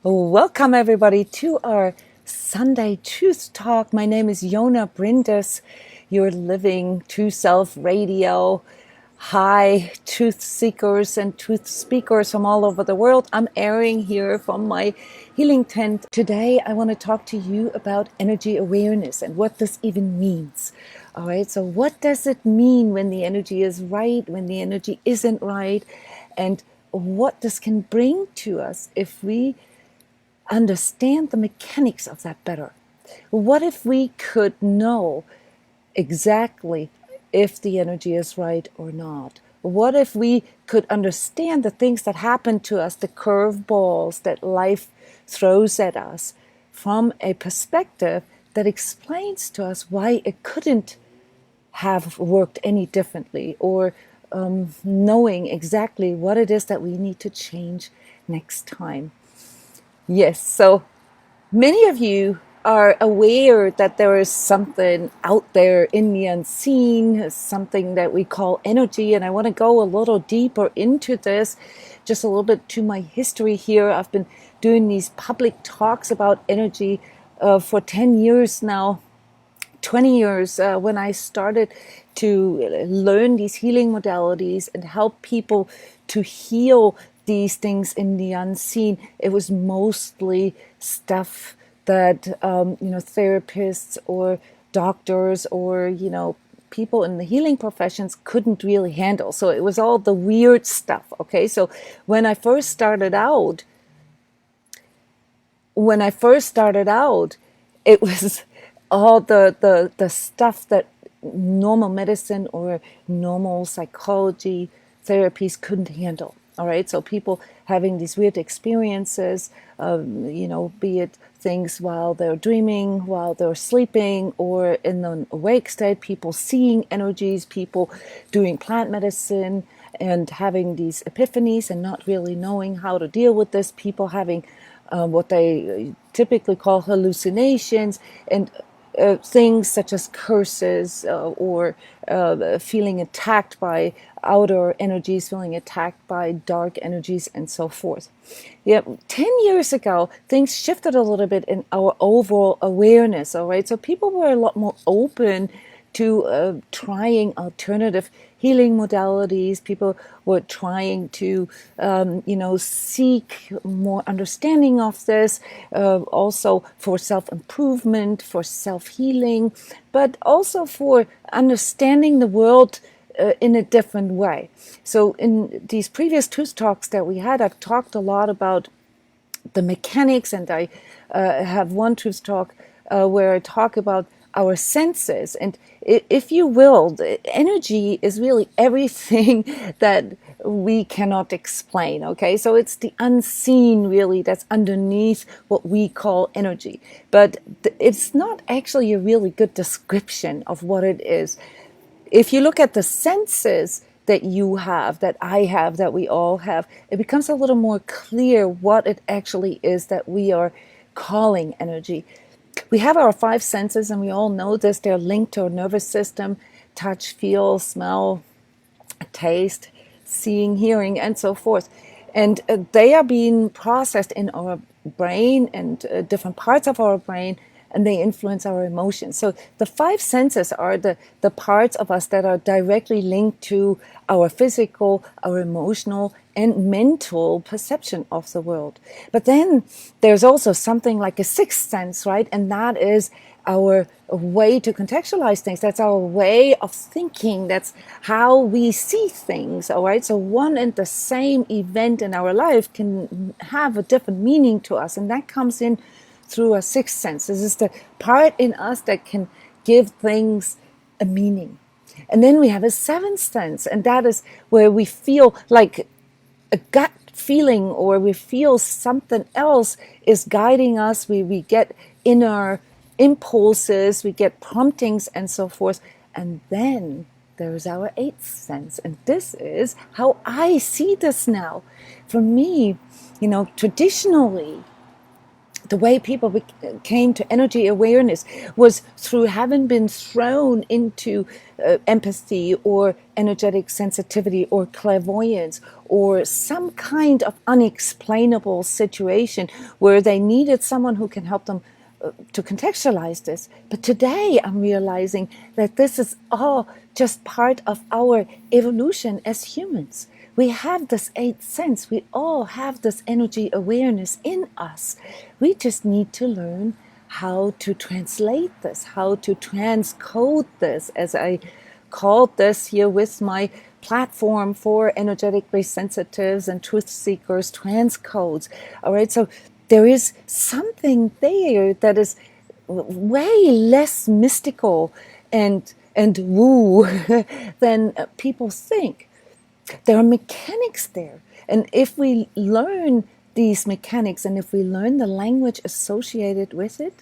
Welcome everybody to our Sunday Truth Talk. My name is Jona Bryndis. You're living True Self Radio. Hi, truth seekers and truth speakers from all over the world. I'm airing here from my healing tent. Today, I want to talk to you about energy awareness and what this even means. All right, so what does it mean when the energy is right, when the energy isn't right, and what this can bring to us if we understand the mechanics of that better? What if we could know exactly if the energy is right or not? What if we could understand the things that happen to us, the curveballs that life throws at us, from a perspective that explains to us why it couldn't have worked any differently, or knowing exactly what it is that we need to change next time? Yes, so many of you are aware that there is something out there in the unseen, something that we call energy, and I want to go a little deeper into this, just a little bit to my history here. I've been doing these public talks about energy for 10 years now, 20 years when I started to learn these healing modalities and help people to heal these things in the unseen. It was mostly stuff that therapists or doctors or people in the healing professions couldn't really handle. So it was all the weird stuff. Okay, so when I first started out, it was all the stuff that normal medicine or normal psychology therapies couldn't handle. All right, so people having these weird experiences, be it things while they're dreaming, while they're sleeping, or in the awake state, people seeing energies, people doing plant medicine and having these epiphanies and not really knowing how to deal with this, people having what they typically call hallucinations, and things such as curses or feeling attacked by outer energies, feeling attacked by dark energies, and so forth. Yeah, 10 years ago, things shifted a little bit in our overall awareness, all right? So people were a lot more open to trying alternative healing modalities. People were trying to, seek more understanding of this, also for self-improvement, for self-healing, but also for understanding the world in a different way. So in these previous Truth Talks that we had, I've talked a lot about the mechanics, and I have one Truth Talk where I talk about our senses. And if you will, the energy is really everything that we cannot explain, okay? So it's the unseen, really, that's underneath what we call energy. But it's not actually a really good description of what it is. If you look at the senses that you have, that I have, that we all have, it becomes a little more clear what it actually is that we are calling energy. We have our five senses, and we all know this. They're linked to our nervous system: touch, feel, smell, taste, seeing, hearing, and so forth. And they are being processed in our brain and different parts of our brain, and they influence our emotions. So the five senses are the parts of us that are directly linked to our physical, our emotional, and mental perception of the world. But then there's also something like a sixth sense, right? And that is our way to contextualize things. That's our way of thinking. That's how we see things, all right? So one and the same event in our life can have a different meaning to us, and that comes in through a sixth sense. This is the part in us that can give things a meaning. And then we have a seventh sense, and that is where we feel like a gut feeling, or we feel something else is guiding us. We get inner impulses, we get promptings, and so forth. And then there's our eighth sense, and this is how I see this now. For me, traditionally, the way people came to energy awareness was through having been thrown into empathy or energetic sensitivity or clairvoyance or some kind of unexplainable situation where they needed someone who can help them to contextualize this. But today I'm realizing that this is all just part of our evolution as humans. We have this eighth sense. We all have this energy awareness in us. We just need to learn how to translate this, how to transcode this, as I called this here with my platform for energetically sensitives and truth seekers, transcodes. All right, so there is something there that is way less mystical and woo than people think. There are mechanics there. And if we learn these mechanics and if we learn the language associated with it,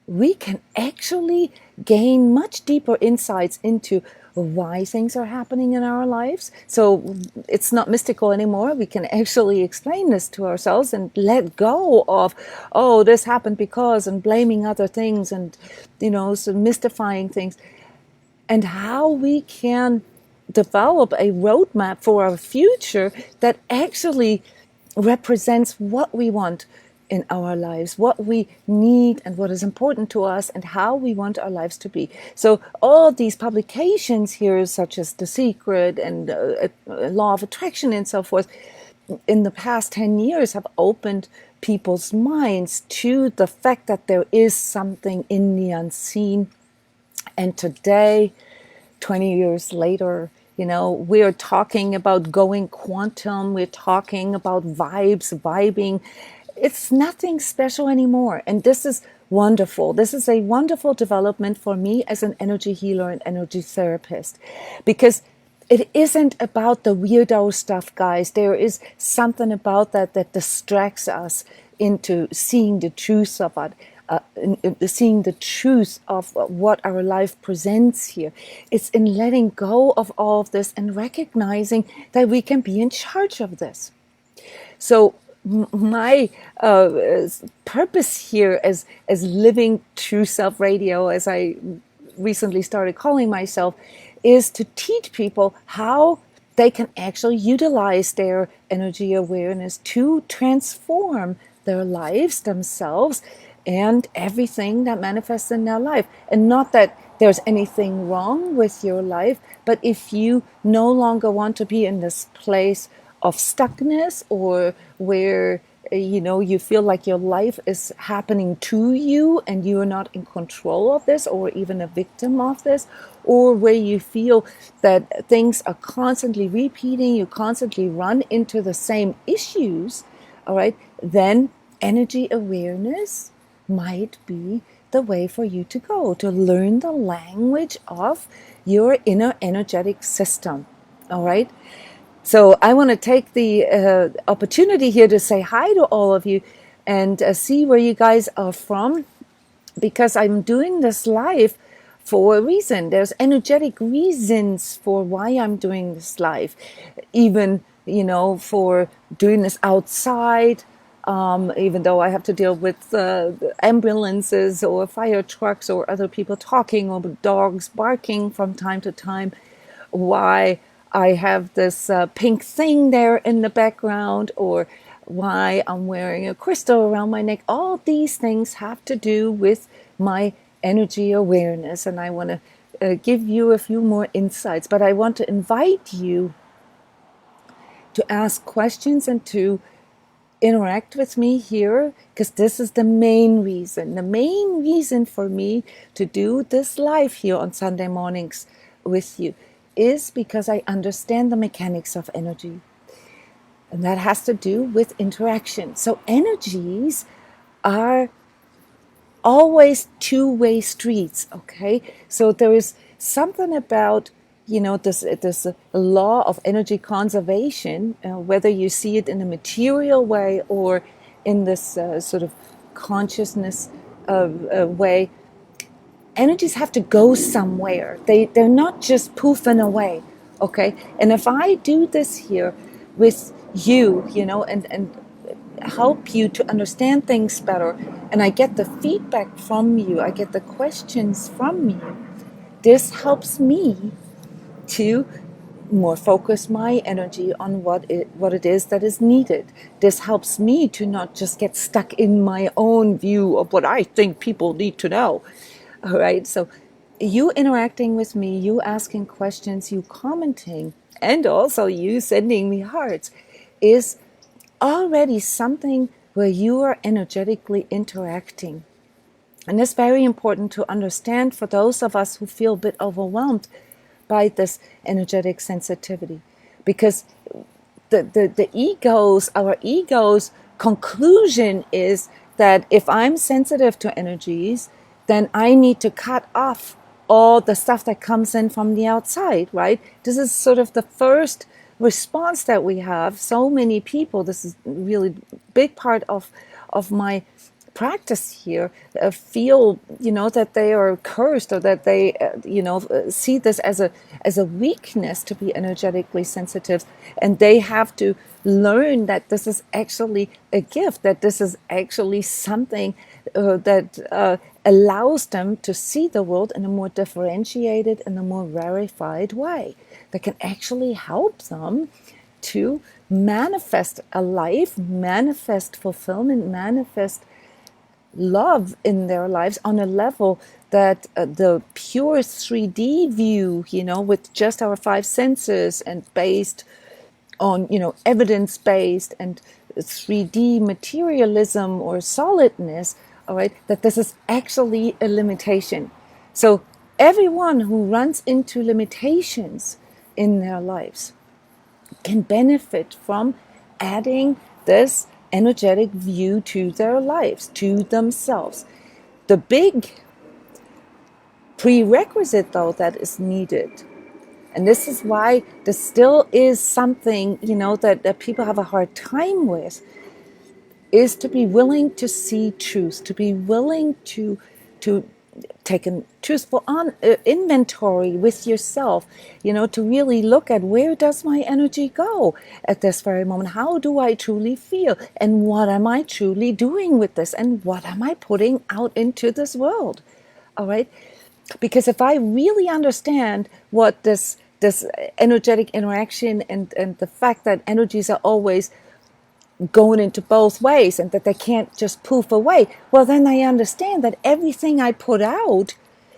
we can actually gain much deeper insights into why things are happening in our lives. So it's not mystical anymore. We can actually explain this to ourselves and let go of, oh, this happened because, and blaming other things and, so mystifying things. And how we can develop a roadmap for our future that actually represents what we want in our lives, what we need and what is important to us and how we want our lives to be. So all these publications here, such as The Secret and Law of Attraction and so forth, in the past 10 years have opened people's minds to the fact that there is something in the unseen. And today, 20 years later, we're talking about going quantum. We're talking about vibing. It's nothing special anymore. And this is wonderful. This is a wonderful development for me as an energy healer and energy therapist, because it isn't about the weirdo stuff, guys. There is something about that distracts us into seeing the truth of it. Seeing the truth of what our life presents here. It's in letting go of all of this and recognizing that we can be in charge of this. So my purpose here as living True Self Radio, as I recently started calling myself, is to teach people how they can actually utilize their energy awareness to transform their lives, themselves, and everything that manifests in their life. And not that there's anything wrong with your life, but if you no longer want to be in this place of stuckness or where you feel like your life is happening to you and you are not in control of this or even a victim of this, or where you feel that things are constantly repeating, you constantly run into the same issues, all right, then energy awareness might be the way for you to go, to learn the language of your inner energetic system. All right. So I want to take the opportunity here to say hi to all of you and see where you guys are from, because I'm doing this live for a reason. There's energetic reasons for why I'm doing this live, even, for doing this outside. Even though I have to deal with ambulances or fire trucks or other people talking or dogs barking from time to time, why I have this pink thing there in the background, or why I'm wearing a crystal around my neck. All these things have to do with my energy awareness, and I want to give you a few more insights, but I want to invite you to ask questions and to interact with me here, because this is the main reason for me to do this live here on Sunday mornings with you is because I understand the mechanics of energy, and that has to do with interaction. So energies are always two-way streets, okay? So there is something about this law of energy conservation, whether you see it in a material way or in this sort of consciousness way. Energies have to go somewhere. They're not just poofing away, okay? And if I do this here with you, and help you to understand things better, and I get the feedback from you, I get the questions from you, this helps me to more focus my energy on what it is that is needed. This helps me to not just get stuck in my own view of what I think people need to know. All right. So you interacting with me, you asking questions, you commenting, and also you sending me hearts is already something where you are energetically interacting. And it's very important to understand for those of us who feel a bit overwhelmed by this energetic sensitivity. Because our ego's conclusion is that if I'm sensitive to energies, then I need to cut off all the stuff that comes in from the outside, right? This is sort of the first response that we have. So many people, this is really big part of my practice here, feel that they are cursed, or that they see this as a weakness to be energetically sensitive, and they have to learn that this is actually a gift, that this is actually something that allows them to see the world in a more differentiated and a more rarefied way, that can actually help them to manifest a life, manifest fulfillment, manifest love in their lives on a level that the pure 3D view, with just our five senses and based on, evidence-based and 3D materialism or solidness, all right, that this is actually a limitation. So everyone who runs into limitations in their lives can benefit from adding this energetic view to their lives, to themselves. The big prerequisite, though, that is needed, and this is why this still is something, that people have a hard time with, is to be willing to see truth, to be willing to take a truthful inventory with yourself, to really look at, where does my energy go at this very moment? How do I truly feel? And what am I truly doing with this? And what am I putting out into this world? All right? Because if I really understand what this energetic interaction and the fact that energies are always going into both ways and that they can't just poof away, well, then I understand that everything I put out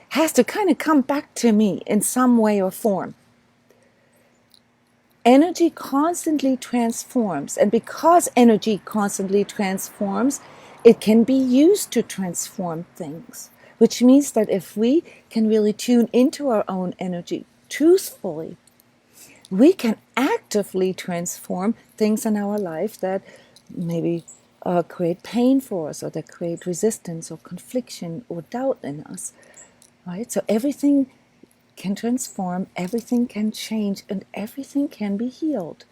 has to kind of come back to me in some way or form. Energy constantly transforms, and because energy constantly transforms, it can be used to transform things, which means that if we can really tune into our own energy truthfully, we can actively transform things in our life that maybe create pain for us, or that create resistance or confliction or doubt in us, right? So everything can transform, everything can change, and everything can be healed.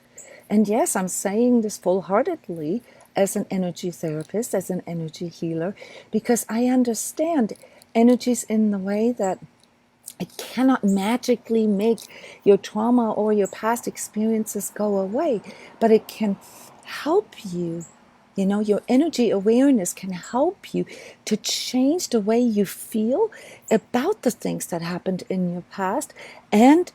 And yes, I'm saying this full-heartedly as an energy therapist, as an energy healer, because I understand energies in the way that it cannot magically make your trauma or your past experiences go away, but it can help you. Your energy awareness can help you to change the way you feel about the things that happened in your past, and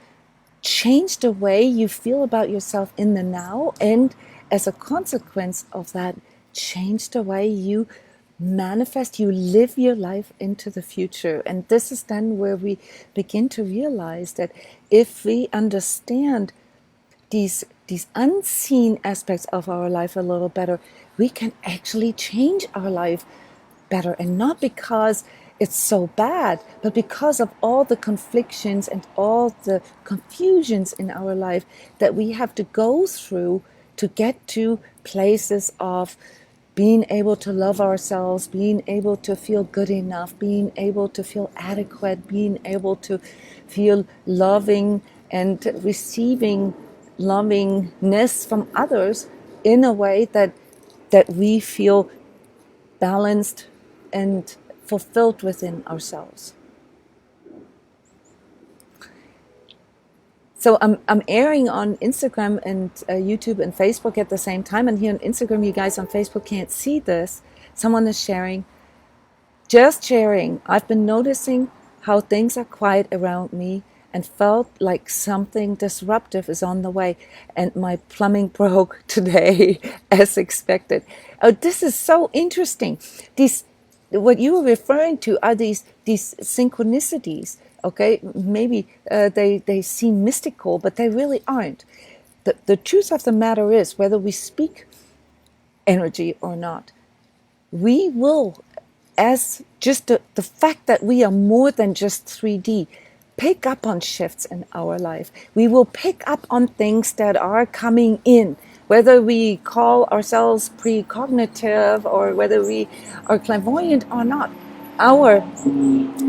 change the way you feel about yourself in the now, and as a consequence of that, change the way you manifest, you live your life into the future. And this is then where we begin to realize that if we understand these unseen aspects of our life a little better, we can actually change our life better. And not because it's so bad, but because of all the conflictions and all the confusions in our life that we have to go through to get to places of being able to love ourselves, being able to feel good enough, being able to feel adequate, being able to feel loving and receiving lovingness from others in a way that we feel balanced and fulfilled within ourselves. So I'm airing on Instagram and YouTube and Facebook at the same time. And here on Instagram, you guys on Facebook can't see this. Someone is sharing, just sharing. I've been noticing how things are quiet around me and felt like something disruptive is on the way. And my plumbing broke today as expected. Oh, this is so interesting. These, what you were referring to are these synchronicities. Okay, maybe they seem mystical, but they really aren't. The truth of the matter is, whether we speak energy or not, we will, as just the fact that we are more than just 3D, pick up on shifts in our life. We will pick up on things that are coming in, whether we call ourselves precognitive or whether we are clairvoyant or not. Our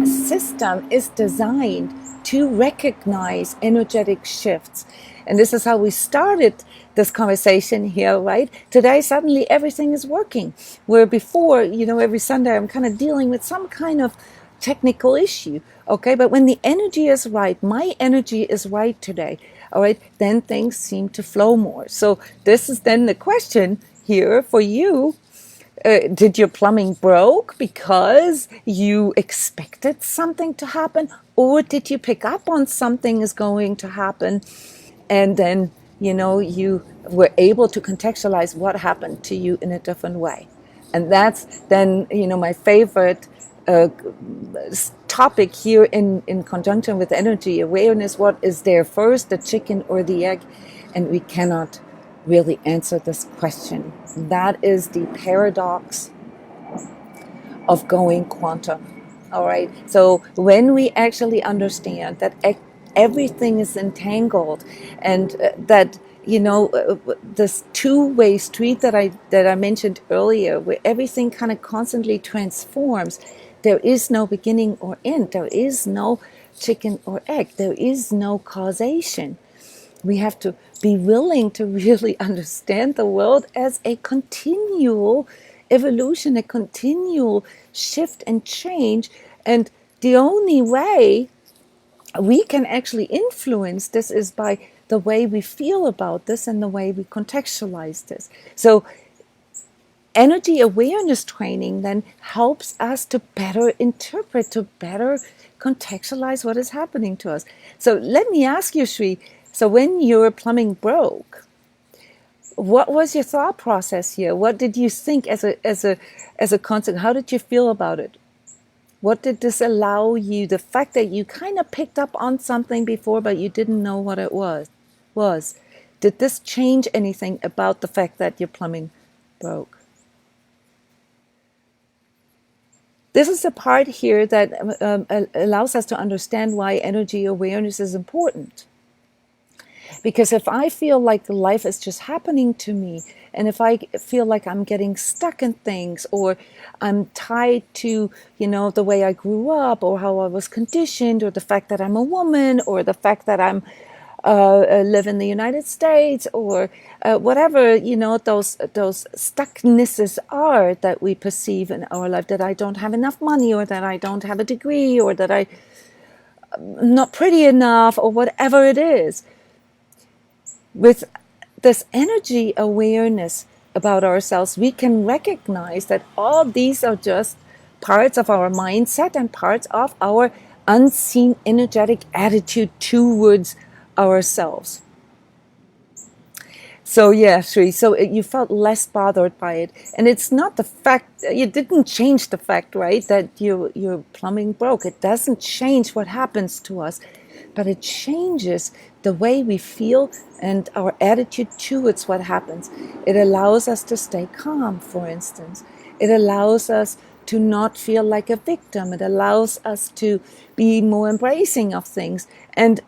system is designed to recognize energetic shifts. And this is how we started this conversation here, right? Today, suddenly everything is working. Where before, every Sunday I'm kind of dealing with some kind of technical issue, okay? But when the energy is right, my energy is right today, all right, then things seem to flow more. So this is then the question here for you. Did your plumbing broke because you expected something to happen, or did you pick up on something is going to happen, and then you were able to contextualize what happened to you in a different way? And that's then my favorite topic here in conjunction with energy awareness. What is there first, the chicken or the egg? And we cannot really answer this question. That is the paradox of going quantum. All right. So when we actually understand that everything is entangled, and that this two-way street that I mentioned earlier, where everything kind of constantly transforms, there is no beginning or end. There is no chicken or egg. There is no causation. We have to be willing to really understand the world as a continual evolution, a continual shift and change. And the only way we can actually influence this is by the way we feel about this and the way we contextualize this. So energy awareness training then helps us to better interpret, to better contextualize what is happening to us. So let me ask you, Sri, so when your plumbing broke, what was your thought process here? What did you think as a concept? How did you feel about it? What did this allow you? The fact that you kind of picked up on something before, but you didn't know what it was. Did this change anything about the fact that your plumbing broke? This is a part here that allows us to understand why energy awareness is important. Because if I feel like life is just happening to me, and if I feel like I'm getting stuck in things, or I'm tied to, the way I grew up, or how I was conditioned, or the fact that I'm a woman, or the fact that I'm live in the United States, or whatever, those stucknesses are that we perceive in our life, that I don't have enough money, or that I don't have a degree, or that I'm not pretty enough, or whatever it is. With this energy awareness about ourselves, we can recognize that all these are just parts of our mindset and parts of our unseen energetic attitude towards ourselves. So yeah, Sri, so you felt less bothered by it. And it's not the fact, you didn't change the fact, right, that your plumbing broke. It doesn't change what happens to us, but it changes the way we feel and our attitude towards what happens. It allows us to stay calm, for instance. It allows us to not feel like a victim. It allows us to be more embracing of things. And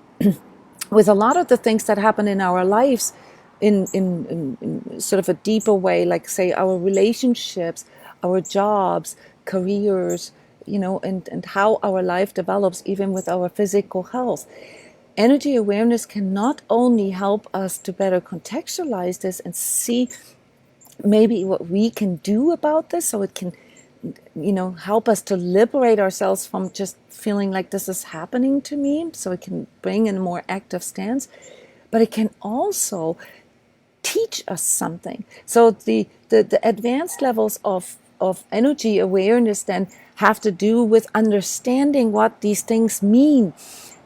with a lot of the things that happen in our lives, in sort of a deeper way, like say our relationships, our jobs, careers, and how our life develops, even with our physical health. Energy awareness can not only help us to better contextualize this and see maybe what we can do about this, so it can help us to liberate ourselves from just feeling like this is happening to me, so it can bring in a more active stance. But it can also teach us something. So the advanced levels of energy awareness then have to do with understanding what these things mean,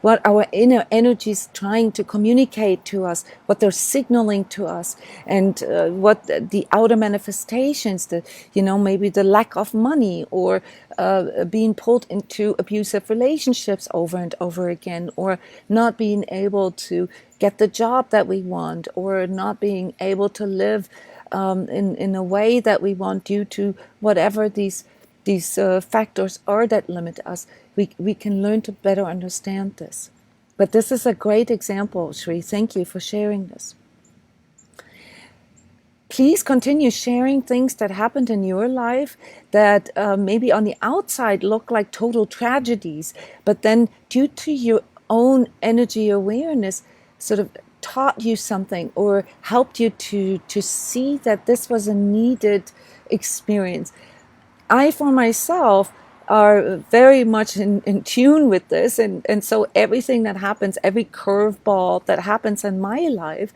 what our inner energy is trying to communicate to us, what they're signaling to us, and what the outer manifestations, maybe the lack of money, or being pulled into abusive relationships over and over again, or not being able to get the job that we want, or not being able to live in a way that we want due to whatever these factors are that limit us. We can learn to better understand this. But this is a great example, Shri. Thank you for sharing this. Please continue sharing things that happened in your life that maybe on the outside look like total tragedies, but then due to your own energy awareness sort of taught you something or helped you to see that this was a needed experience. I, for myself, are very much in tune with this. And so everything that happens, every curveball that happens in my life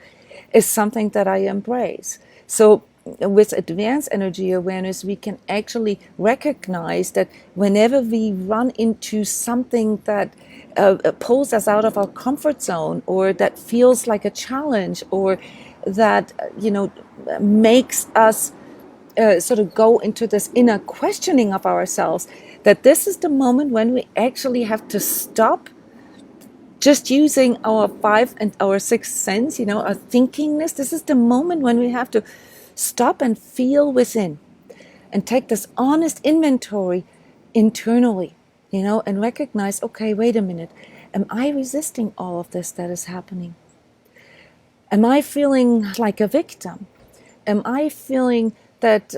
is something that I embrace. So with advanced energy awareness, we can actually recognize that whenever we run into something that pulls us out of our comfort zone, or that feels like a challenge, or that, makes us sort of go into this inner questioning of ourselves, that this is the moment when we actually have to stop just using our 5th and our 6th sense, our thinkingness. This is the moment when we have to stop and feel within and take this honest inventory internally, and recognize, okay, wait a minute, am I resisting all of this that is happening? Am I feeling like a victim? Am I feeling that,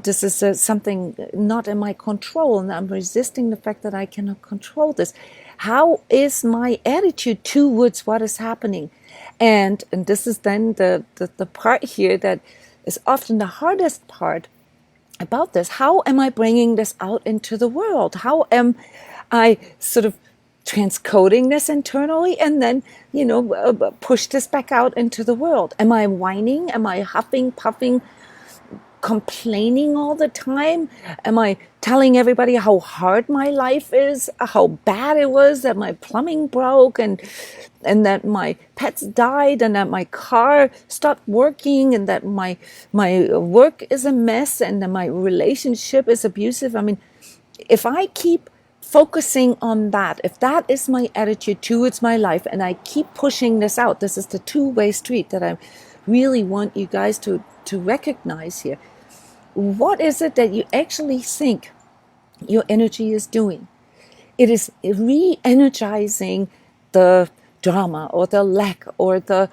this is something not in my control, and I'm resisting the fact that I cannot control this? How is my attitude towards what is happening? And this is then the part here that is often the hardest part about this. How am I bringing this out into the world? How am I sort of transcoding this internally and then, push this back out into the world? Am I whining? Am I huffing, puffing, complaining all the time? Am I telling everybody how hard my life is, how bad it was, that my plumbing broke, and that my pets died, and that my car stopped working, and that my work is a mess, and that my relationship is abusive? I mean, if I keep focusing on that, if that is my attitude towards my life, and I keep pushing this out, this is the two-way street that I really want you guys to recognize here. What is it that you actually think your energy is doing? It is re-energizing the drama, or the lack, or the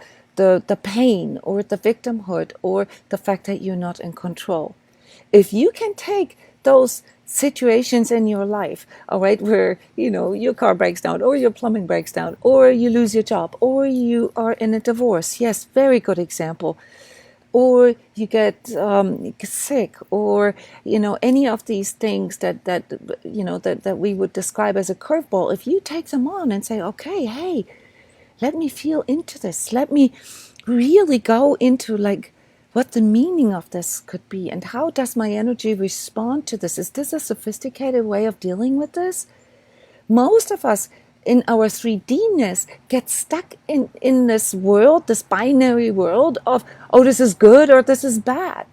pain, or the victimhood, or the fact that you're not in control. If you can take those situations in your life, all right, where, your car breaks down, or your plumbing breaks down, or you lose your job, or you are in a divorce. Yes, very good example. Or you get sick, or any of these things that we would describe as a curveball. If you take them on and say, okay, hey, let me feel into this. Let me really go into what the meaning of this could be, and how does my energy respond to this? Is this a sophisticated way of dealing with this? Most of us in our 3D-ness get stuck in this world, this binary world of, oh, this is good or this is bad.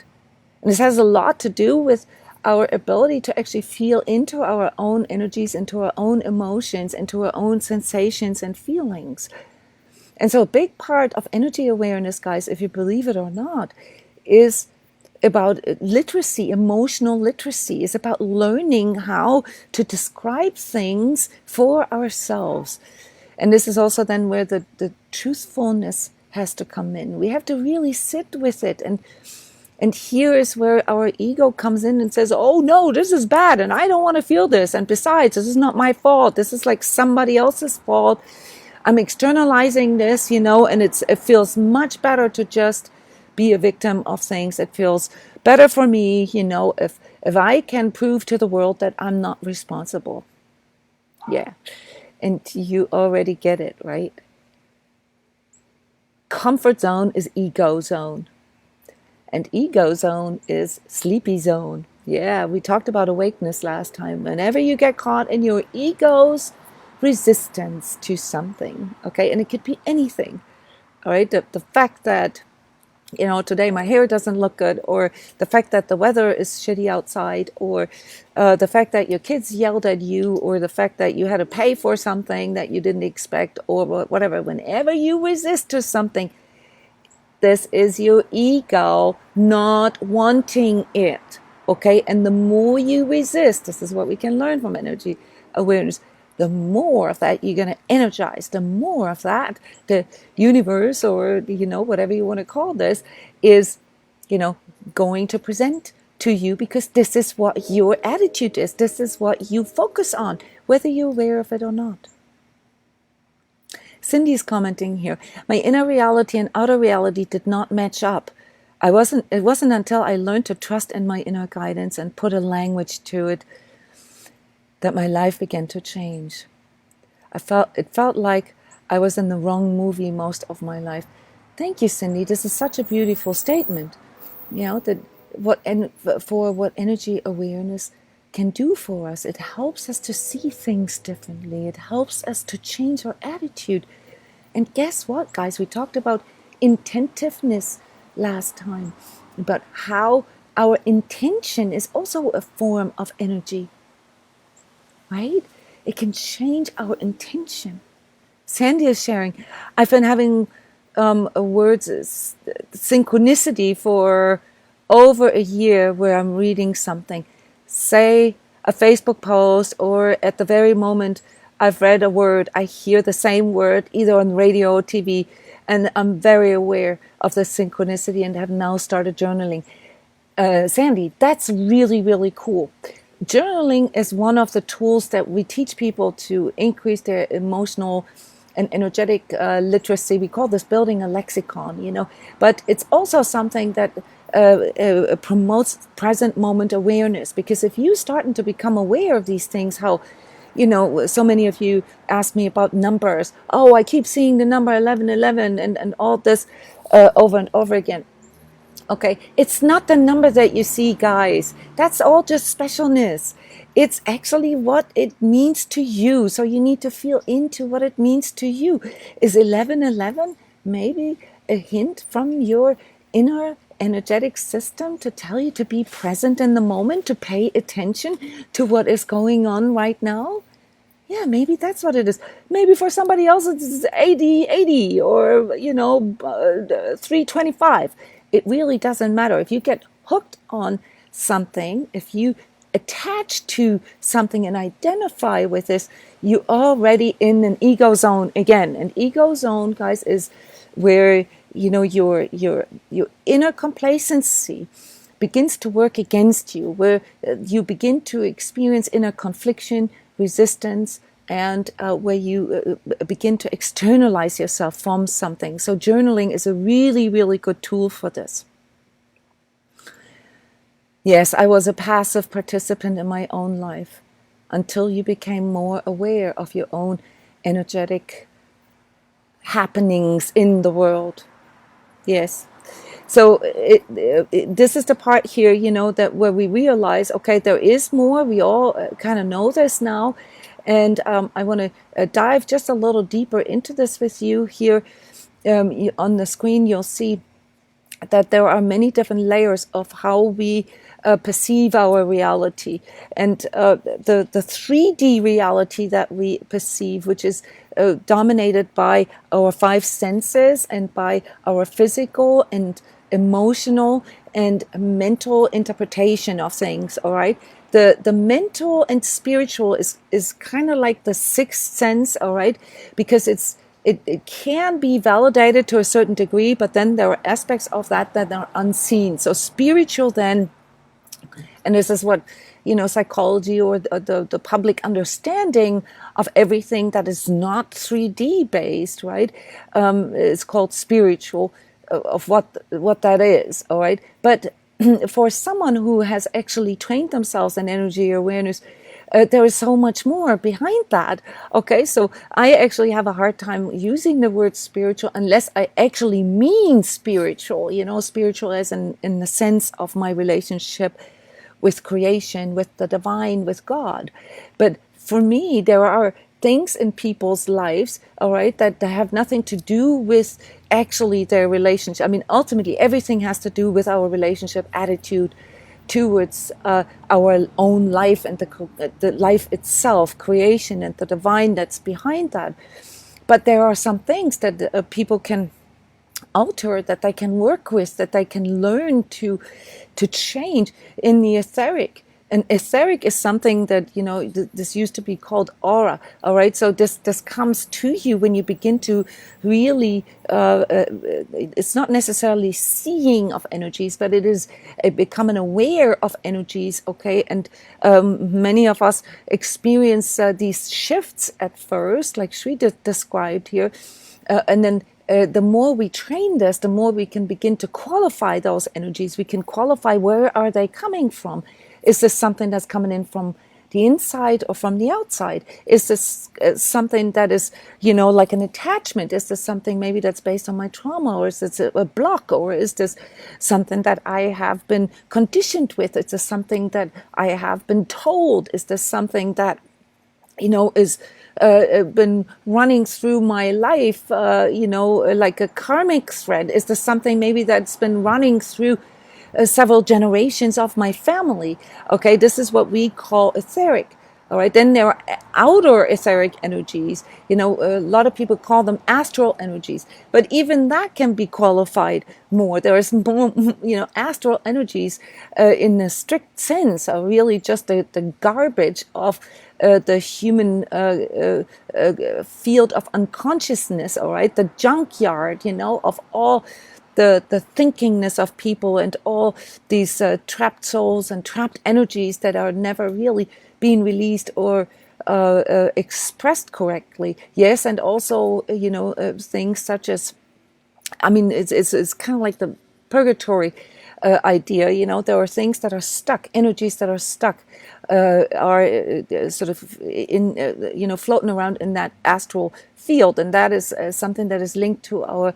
And this has a lot to do with our ability to actually feel into our own energies, into our own emotions, into our own sensations and feelings. And so a big part of energy awareness, guys, if you believe it or not, is about literacy, emotional literacy. Is about learning how to describe things for ourselves. And this is also then where the truthfulness has to come in. We have to really sit with it. And here is where our ego comes in and says, oh no, this is bad and I don't want to feel this. And besides, this is not my fault. This is like somebody else's fault. I'm externalizing this, and it feels much better to just be a victim of things. It feels better for me, if If I can prove to the world that I'm not responsible, yeah, and you already get it, right? Comfort zone is ego zone, and ego zone is sleepy zone. Yeah, we talked about awakeness last time. Whenever you get caught in your ego's resistance to something, okay, and it could be anything, all right, the fact that today my hair doesn't look good, or the fact that the weather is shitty outside, or the fact that your kids yelled at you, or the fact that you had to pay for something that you didn't expect, or whatever. Whenever you resist to something, this is your ego not wanting it, okay? And the more you resist, this is what we can learn from energy awareness, the more of that you're going to energize, the more of that the universe, or whatever you want to call this, is going to present to you, because this is what your attitude is. This is what you focus on, whether you're aware of it or not. Cindy's commenting here, my inner reality and outer reality did not match up. It wasn't until I learned to trust in my inner guidance and put a language to it that my life began to change. It felt like I was in the wrong movie most of my life. Thank you, Cindy. This is such a beautiful statement. That what energy awareness can do for us. It helps us to see things differently. It helps us to change our attitude. And guess what, guys? We talked about intentiveness last time, about how our intention is also a form of energy. Right? It can change our intention. Sandy is sharing, I've been having words synchronicity for over a year, where I'm reading something, say a Facebook post, or at the very moment I've read a word, I hear the same word either on radio or TV, and I'm very aware of the synchronicity and have now started journaling. Sandy, that's really, really cool. Journaling is one of the tools that we teach people to increase their emotional and energetic literacy. We call this building a lexicon, but it's also something that promotes present moment awareness, because if you starting to become aware of these things, how so many of you ask me about numbers. Oh, I keep seeing the number 1111 and all this over and over again. Okay, it's not the number that you see, guys. That's all just specialness. It's actually what it means to you. So you need to feel into what it means to you. Is 1111 maybe a hint from your inner energetic system to tell you to be present in the moment, to pay attention to what is going on right now? Yeah, maybe that's what it is. Maybe for somebody else it's 80 or 325. It really doesn't matter. If you get hooked on something, if you attach to something and identify with this, you're already in an ego zone again. An ego zone, guys, is where your inner complacency begins to work against you, where you begin to experience inner confliction, resistance, and where you begin to externalize yourself from something. So journaling is a really, really good tool for this. Yes, I was a passive participant in my own life until you became more aware of your own energetic happenings in the world. Yes. So this is the part here, that where we realize, okay, there is more. We all kind of know this now. And I want to dive just a little deeper into this with you here. On the screen, you'll see that there are many different layers of how we perceive our reality. And the 3D reality that we perceive, which is dominated by our 5 senses and by our physical and emotional and mental interpretation of things, all right? The mental and spiritual is kind of like the 6th sense, all right? Because it can be validated to a certain degree, but then there are aspects of that are unseen. So spiritual then, and this is what psychology or the public understanding of everything that is not 3D based, right? Is called spiritual, of what that is, all right? But for someone who has actually trained themselves in energy awareness, there is so much more behind that. Okay, so I actually have a hard time using the word spiritual unless I actually mean spiritual, spiritual as in the sense of my relationship with creation, with the divine, with God. But for me, there are things in people's lives, all right, that have nothing to do with actually their relationship. I mean, ultimately, everything has to do with our relationship, attitude towards our own life and the life itself, creation and the divine that's behind that. But there are some things that people can alter, that they can work with, that they can learn to change in the etheric. And etheric is something that, this used to be called aura. All right. So this comes to you when you begin to really, it's not necessarily seeing of energies, but it is becoming aware of energies. Okay. And many of us experience these shifts at first, like Sri described here. And then the more we train this, the more we can begin to qualify those energies. We can qualify, where are they coming from? Is this something that's coming in from the inside or from the outside? Is this something that is, like an attachment? Is this something maybe that's based on my trauma? Or is this a block? Or is this something that I have been conditioned with? Is this something that I have been told? Is this something that, is been running through my life, like a karmic thread? Is this something maybe that's been running through several generations of my family? Okay, this is what we call etheric. All right, then there are outer etheric energies. A lot of people call them astral energies, but even that can be qualified more. There is more, astral energies in the strict sense are really just the garbage of the human field of unconsciousness. All right, the junkyard, of all the thinkingness of people and all these trapped souls and trapped energies that are never really being released or expressed correctly. Yes, and also things such as, it's kind of like the purgatory idea. There are things that are stuck, energies that are stuck, are sort of in floating around in that astral field, and that is something that is linked to our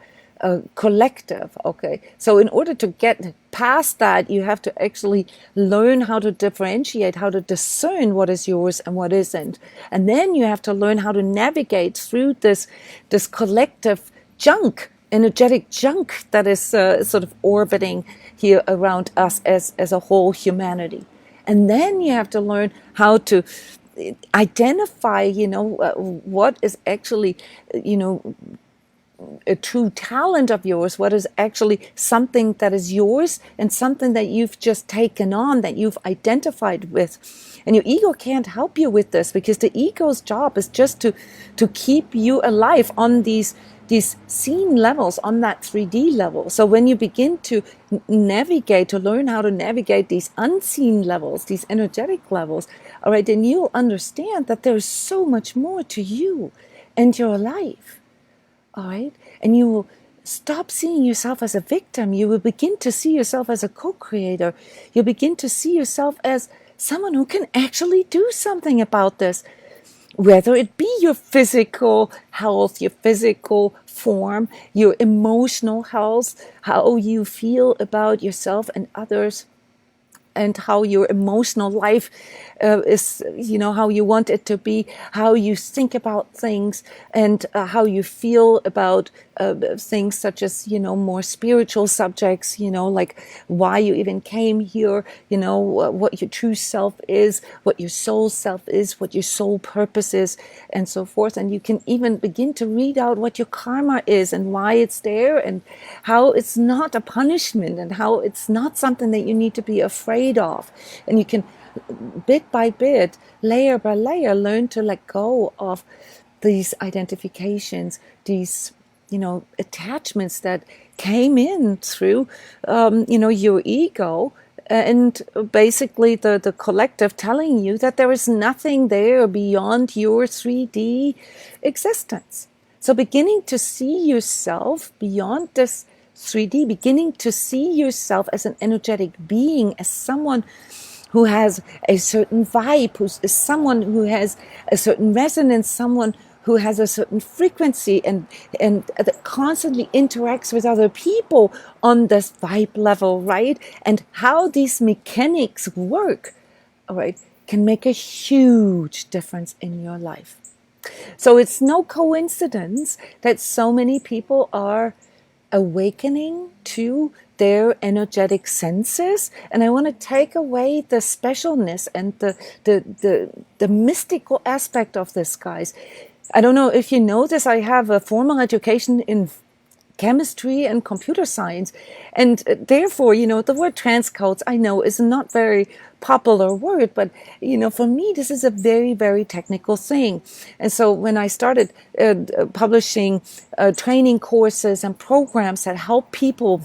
collective. Okay, so in order to get past that, you have to actually learn how to differentiate, how to discern what is yours and what isn't, and then you have to learn how to navigate through this collective junk, energetic junk that is sort of orbiting here around us as a whole humanity. And then you have to learn how to identify what is actually a true talent of yours, what is actually something that is yours and something that you've just taken on, that you've identified with. And your ego can't help you with this, because the ego's job is just to keep you alive on these seen levels, on that 3D level. So when you begin to navigate, to learn how to navigate these unseen levels, these energetic levels, all right, then you'll understand that there's so much more to you and your life. All right, and you will stop seeing yourself as a victim. You will begin to see yourself as a co-creator. You'll begin to see yourself as someone who can actually do something about this, whether it be your physical health, your physical form, your emotional health, how you feel about yourself and others, and how your emotional life is, how you want it to be, how you think about things, and how you feel about things such as, more spiritual subjects, like why you even came here, what your true self is, what your soul self is, what your soul purpose is, and so forth. And you can even begin to read out what your karma is and why it's there, and how it's not a punishment, and how it's not something that you need to be afraid of. And you can, bit by bit, layer by layer, learn to let go of these identifications, these attachments that came in through your ego, and basically the collective telling you that there is nothing there beyond your 3D existence. So beginning to see yourself beyond this 3D, beginning to see yourself as an energetic being, as someone who has a certain vibe, who's someone who has a certain resonance, someone who has a certain frequency and that constantly interacts with other people on this vibe level, right? And how these mechanics work, all right, can make a huge difference in your life. So it's no coincidence that so many people are awakening to their energetic senses. And I want to take away the specialness and the mystical aspect of this, guys. I don't know if you know this, I have a formal education in chemistry and computer science. And therefore, the word transcodes, I know, is not very popular word, but, for me, this is a very, very technical thing. And so when I started publishing training courses and programs that help people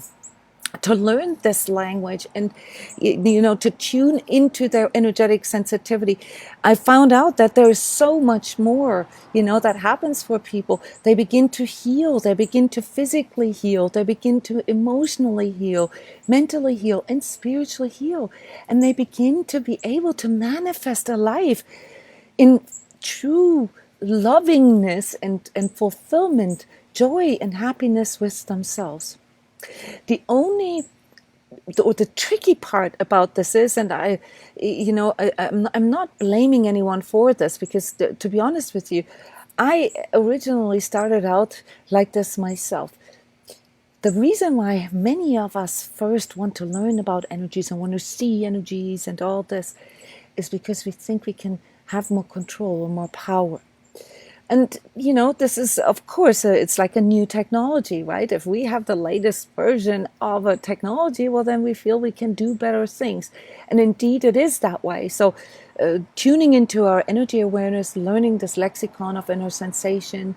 to learn this language and to tune into their energetic sensitivity, I found out that there is so much more that happens for people. They begin to heal, they begin to physically heal, they begin to emotionally heal, mentally heal, and spiritually heal, and they begin to be able to manifest a life in true lovingness and fulfillment, joy and happiness with themselves. The tricky part about this is, and I'm not blaming anyone for this, because to be honest with you, I originally started out like this myself. The reason why many of us first want to learn about energies and want to see energies and all this is because we think we can have more control or more power. And, this is, of course, it's like a new technology, right? If we have the latest version of a technology, well, then we feel we can do better things. And indeed, it is that way. So tuning into our energy awareness, learning this lexicon of inner sensation,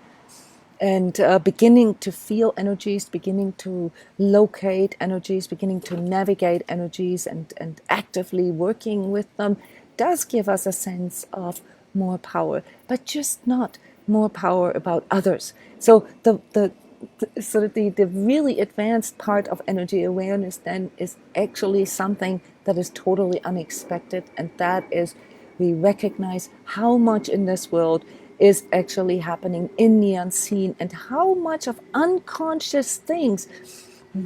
and beginning to feel energies, beginning to locate energies, beginning to navigate energies, and actively working with them does give us a sense of more power, but just not more power about others. So the really advanced part of energy awareness then is actually something that is totally unexpected, and that is we recognize how much in this world is actually happening in the unseen, and how much of unconscious things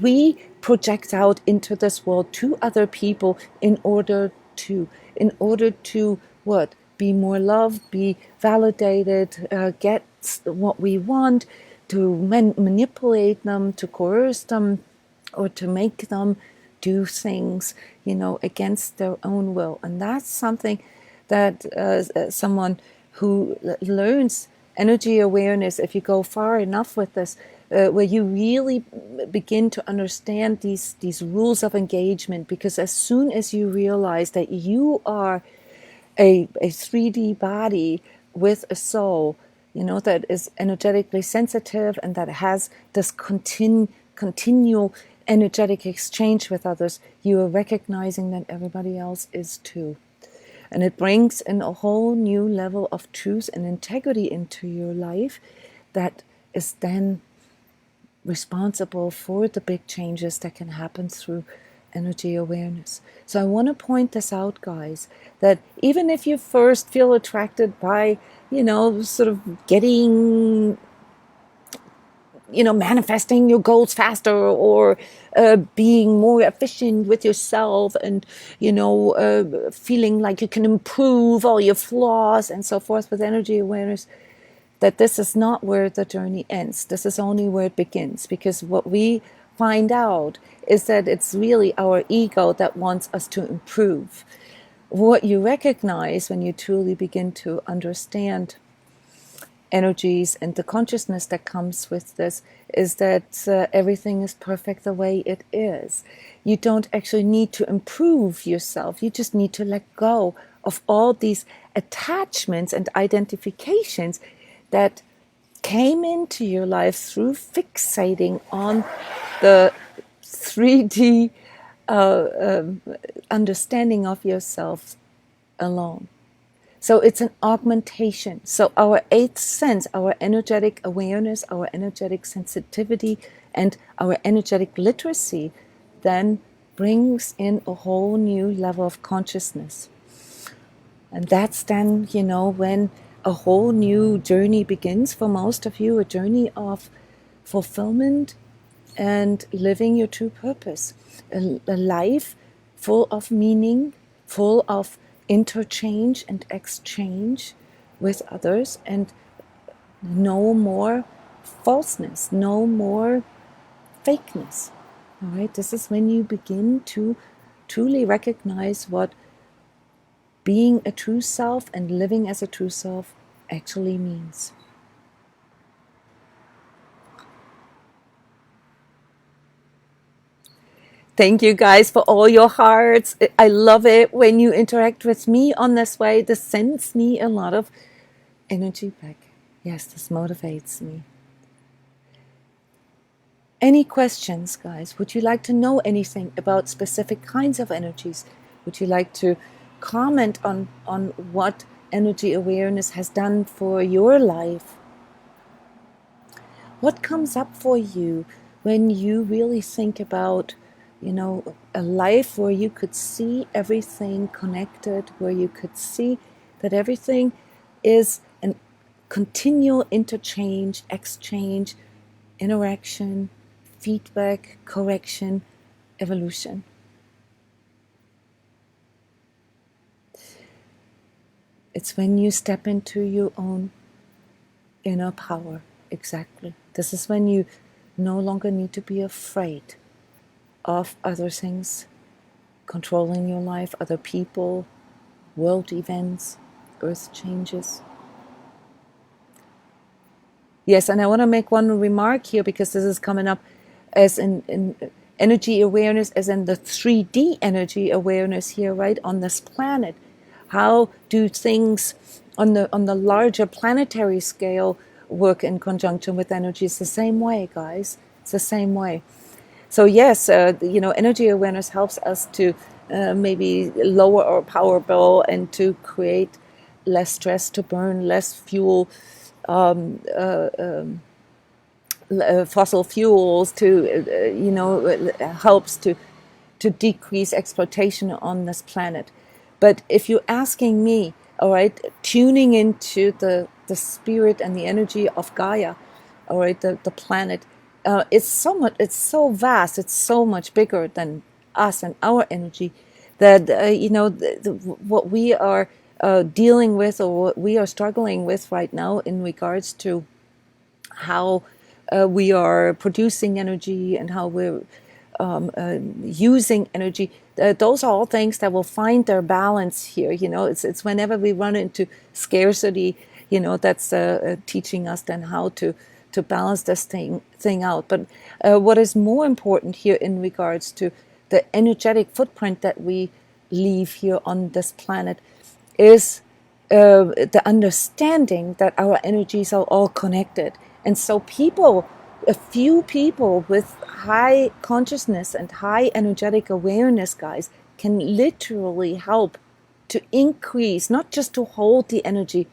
we project out into this world to other people in order to what? Be more loved, be validated, get what we want, to manipulate them, to coerce them, or to make them do things, against their own will. And that's something that someone who learns energy awareness, if you go far enough with this, where you really begin to understand these rules of engagement, because as soon as you realize that you are a 3D body with a soul, that is energetically sensitive and that has this continual energetic exchange with others, you are recognizing that everybody else is too. And it brings in a whole new level of truth and integrity into your life that is then responsible for the big changes that can happen through energy awareness. So I want to point this out, guys, that even if you first feel attracted by, sort of getting, manifesting your goals faster, or being more efficient with yourself, and, feeling like you can improve all your flaws and so forth with energy awareness, that this is not where the journey ends. This is only where it begins, because what we find out is that it's really our ego that wants us to improve. What you recognize when you truly begin to understand energies and the consciousness that comes with this is that everything is perfect the way it is. You don't actually need to improve yourself. You just need to let go of all these attachments and identifications that came into your life through fixating on the 3D understanding of yourself alone. So it's an augmentation. So our eighth sense, our energetic awareness, our energetic sensitivity, and our energetic literacy then brings in a whole new level of consciousness. And that's then, when a whole new journey begins for most of you, a journey of fulfillment and living your true purpose. A life full of meaning, full of interchange and exchange with others, and no more falseness, no more fakeness. All right, this is when you begin to truly recognize what being a true self and living as a true self actually means. Thank you guys for all your hearts. I love it when you interact with me on this way. This sends me a lot of energy back. Yes, this motivates me. Any questions, guys? Would you like to know anything about specific kinds of energies? Would you like to comment on what energy awareness has done for your life? What comes up for you when you really think about, a life where you could see everything connected, where you could see that everything is a continual interchange, exchange, interaction, feedback, correction, evolution? It's when you step into your own inner power. Exactly. This is when you no longer need to be afraid of other things controlling your life, other people, world events, earth changes. Yes, and I want to make one remark here, because this is coming up as in energy awareness, as in the 3D energy awareness here, right, on this planet. How do things on the larger planetary scale work in conjunction with energy? It's the same way, guys. It's the same way. So yes, energy awareness helps us to maybe lower our power bill and to create less stress, to burn less fuel, fossil fuels, to helps to decrease exploitation on this planet. But if you're asking me, all right, tuning into the spirit and the energy of Gaia, all right, the planet, it's so vast, it's so much bigger than us and our energy, that what we are dealing with, or what we are struggling with right now in regards to how we are producing energy and how we're using energy, those are all things that will find their balance here. It's whenever we run into scarcity, that's teaching us then how to balance this thing out. But what is more important here in regards to the energetic footprint that we leave here on this planet is the understanding that our energies are all connected. And so a few people with high consciousness and high energetic awareness, guys, can literally help to increase, not just to hold the energy,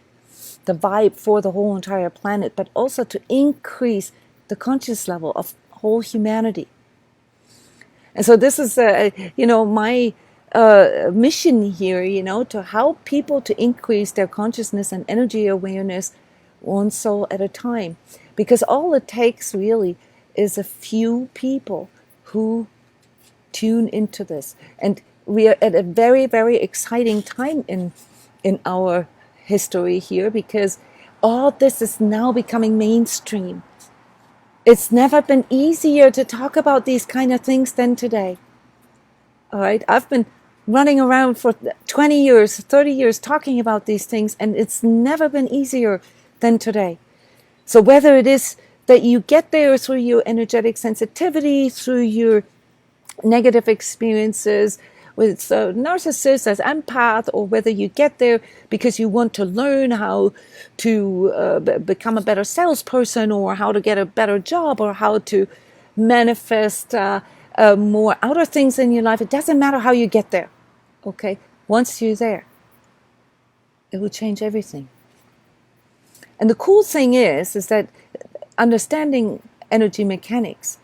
the vibe for the whole entire planet, but also to increase the conscious level of whole humanity. And so this is, my mission here, to help people to increase their consciousness and energy awareness one soul at a time. Because all it takes really is a few people who tune into this. And we are at a very, very exciting time in our history here, because all this is now becoming mainstream. It's never been easier to talk about these kind of things than today. All right, I've been running around for 20 years, 30 years talking about these things, and it's never been easier than today. So whether it is that you get there through your energetic sensitivity, through your negative experiences with narcissists as empath, or whether you get there because you want to learn how to become a better salesperson, or how to get a better job, or how to manifest more outer things in your life, it doesn't matter how you get there, okay? Once you're there, It will change everything. And the cool thing is that understanding energy mechanics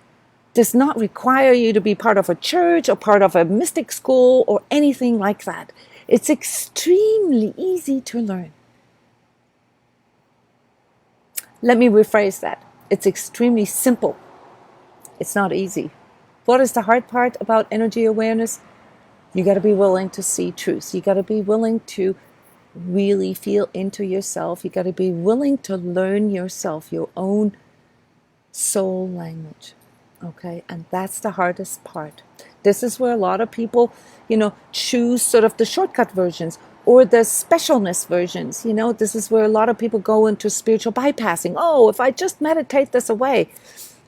does not require you to be part of a church or part of a mystic school or anything like that. It's extremely easy to learn. Let me rephrase that. It's extremely simple. It's not easy. What is the hard part about energy awareness? You got to be willing to see truth. You got to be willing to really feel into yourself. You got to be willing to learn yourself, your own soul language. Okay, and that's the hardest part. This is where a lot of people, choose sort of the shortcut versions or the specialness versions. This is where a lot of people go into spiritual bypassing. Oh, if I just meditate this away,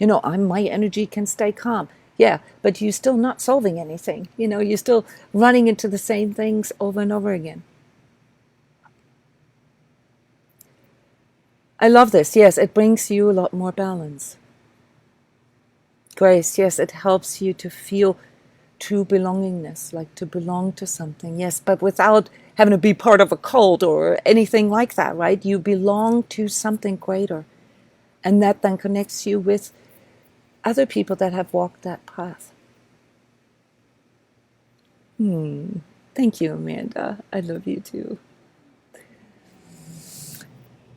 my energy can stay calm. Yeah, but you're still not solving anything. You're still running into the same things over and over again. I love this. Yes, it brings you a lot more balance. Grace, yes, it helps you to feel true belongingness, like to belong to something. Yes, but without having to be part of a cult or anything like that, right? You belong to something greater. And that then connects you with other people that have walked that path. Thank you, Amanda. I love you too.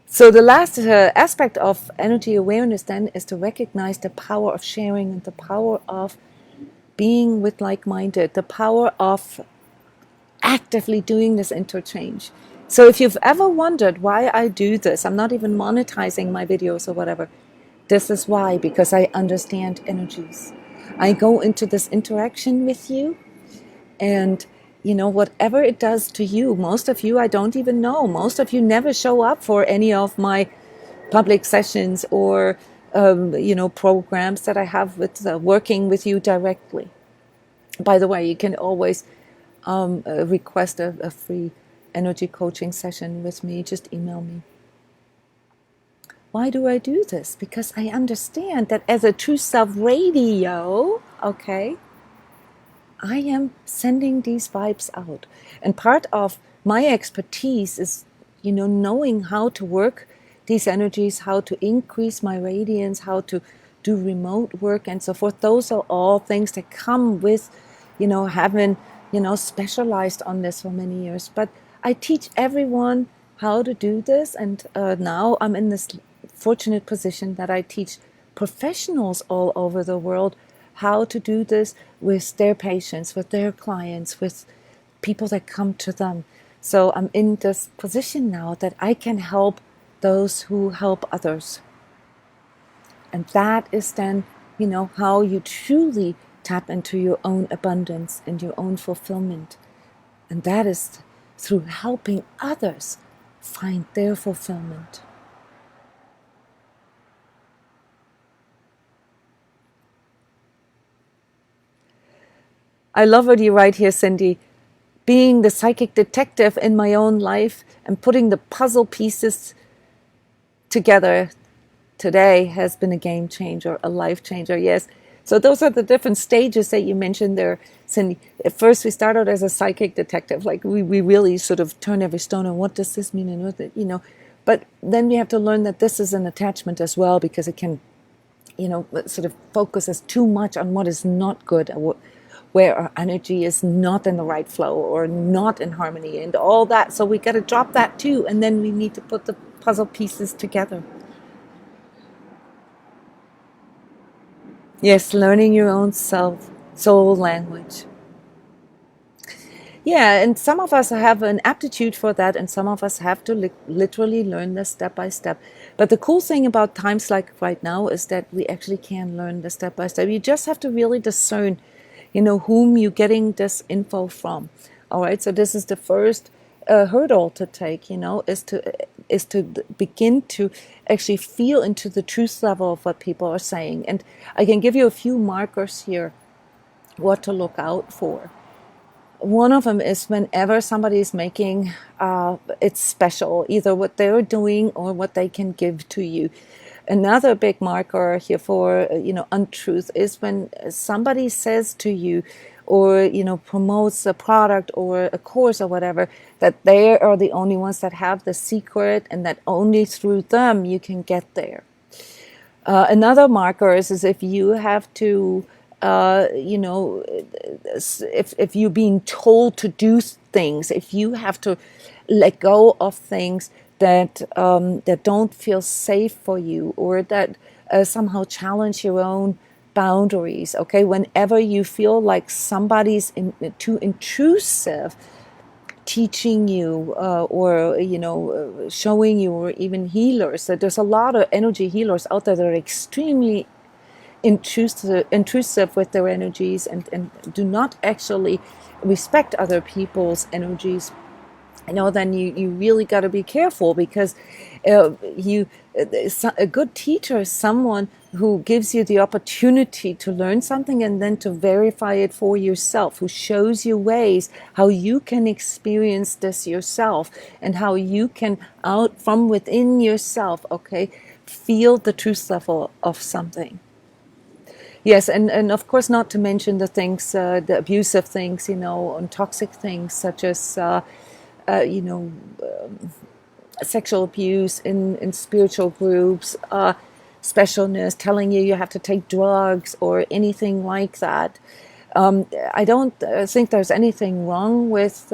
So the last aspect of energy awareness then is to recognize the power of sharing and the power of being with like-minded, the power of actively doing this interchange. So if you've ever wondered why I do this, I'm not even monetizing my videos or whatever. This is why, because I understand energies. I go into this interaction with you, and whatever it does to you, most of you I don't even know. Most of you never show up for any of my public sessions or programs that I have with working with you directly. By the way, you can always request a free energy coaching session with me. Just email me. Why do I do this? Because I understand that as a True Self Radio, okay, I am sending these vibes out. And part of my expertise is, knowing how to work these energies, how to increase my radiance, how to do remote work and so forth. Those are all things that come with, having, specialized on this for many years. But I teach everyone how to do this. And now I'm in this fortunate position that I teach professionals all over the world how to do this with their patients, with their clients, with people that come to them. So I'm in this position now that I can help those who help others. And that is then, how you truly tap into your own abundance and your own fulfillment. And that is through helping others find their fulfillment. I love what you write here, Cindy. Being the psychic detective in my own life and putting the puzzle pieces together today has been a game changer, a life changer. Yes. So those are the different stages that you mentioned there, Cindy. At first, we started as a psychic detective, like we really sort of turn every stone on what does this mean and what, But then we have to learn that this is an attachment as well, because it can, sort of focuses too much on what is not good, where our energy is not in the right flow or not in harmony and all that. So we got to drop that too. And then we need to put the puzzle pieces together. Yes, learning your own soul language. Yeah, and some of us have an aptitude for that, and some of us have to literally learn this step by step. But the cool thing about times like right now is that we actually can learn this step by step. You just have to really discern whom you're getting this info from. All right, so this is the first hurdle to take, is to begin to actually feel into the truth level of what people are saying. And I can give you a few markers here, what to look out for. One of them is whenever somebody is making it special, either what they're doing or what they can give to you. Another big marker here for untruth is when somebody says to you, or promotes a product or a course or whatever, that they are the only ones that have the secret, and that only through them you can get there. Another marker is if you have to, if you're being told to do things, if you have to let go of things that don't feel safe for you, or that somehow challenge your own boundaries. Okay, whenever you feel like somebody's too intrusive, teaching you or showing you, or even healers. That there's a lot of energy healers out there that are extremely intrusive with their energies, and do not actually respect other people's energies. Then you really got to be careful, because a good teacher is someone who gives you the opportunity to learn something and then to verify it for yourself, who shows you ways how you can experience this yourself, and how you can, out from within yourself, okay, feel the truth level of something. Yes, and of course, not to mention the things, the abusive things, and toxic things, such as sexual abuse in spiritual groups, specialness, telling you have to take drugs or anything like that. I don't think there's anything wrong with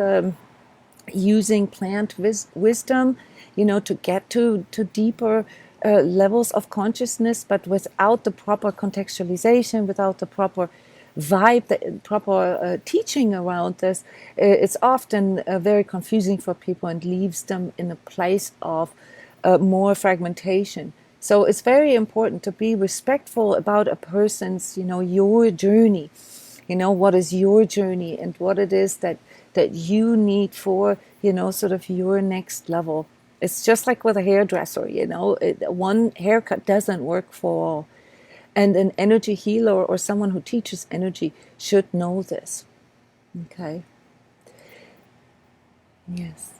using plant wisdom, to get to deeper levels of consciousness, but without the proper contextualization, without the proper vibe, the proper teaching around this, it's often very confusing for people and leaves them in a place of more fragmentation. So it's very important to be respectful about a person's, your journey, what is your journey, and what it is that you need for, sort of your next level. It's just like with a hairdresser, one haircut doesn't work for all. And an energy healer or someone who teaches energy should know this. Okay? Yes.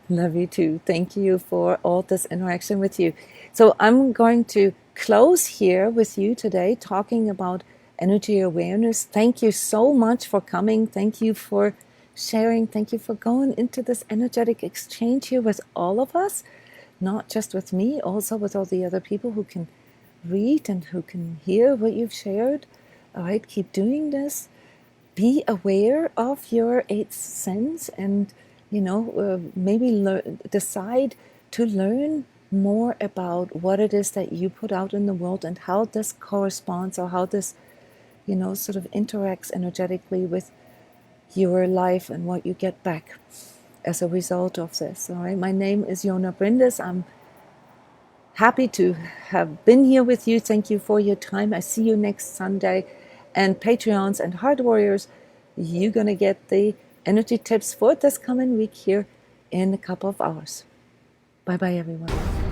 Love you too. Thank you for all this interaction with you. So I'm going to close here with you today, talking about energy awareness. Thank you so much for coming. Thank you for sharing. Thank you for going into this energetic exchange here with all of us. Not just with me, also with all the other people who can read and who can hear what you've shared. All right, keep doing this. Be aware of your eighth sense, and maybe decide to learn more about what it is that you put out in the world, and how this corresponds, or how this sort of interacts energetically with your life and what you get back as a result of this. All right, my name is Jona Bryndis. I'm happy to have been here with you. Thank you for your time. I see you next Sunday. And Patreons and Heart Warriors, you're going to get the energy tips for this coming week here in a couple of hours. Bye-bye, everyone.